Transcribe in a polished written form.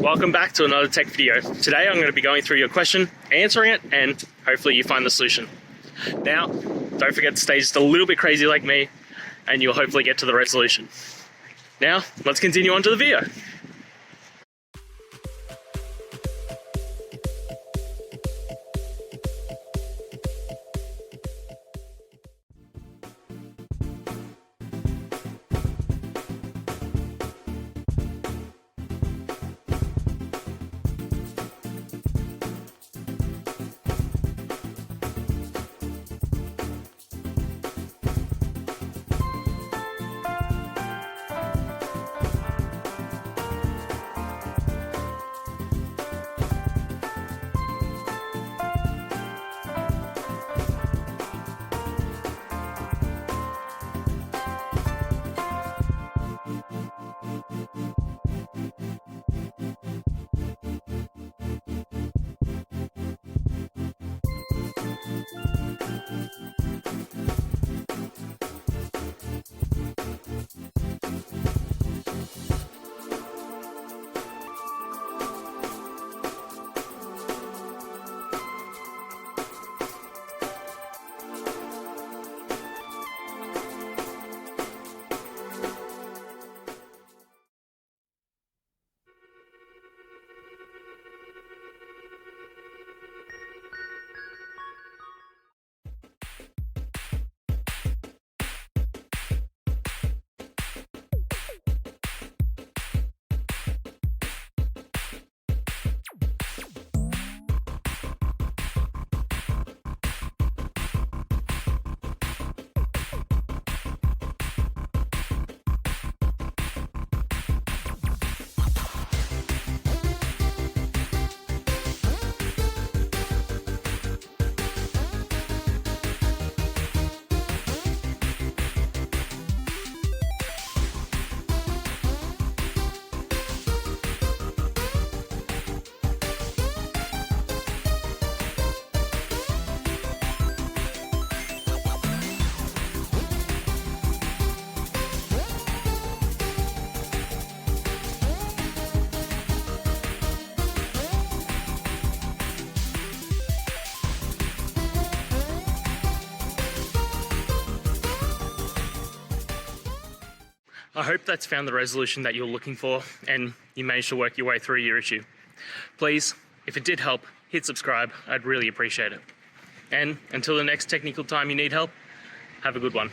Welcome back to another tech video. Today I'm going to be going through your question, answering it, and hopefully you find the solution. Now, don't forget to stay just a little bit crazy like me, and you'll hopefully get to the resolution. Now, let's continue on to the video. I hope that's found the resolution that you're looking for and you managed to work your way through your issue. Please, if it did help, hit subscribe. I'd really appreciate it. And until the next technical time you need help, have a good one.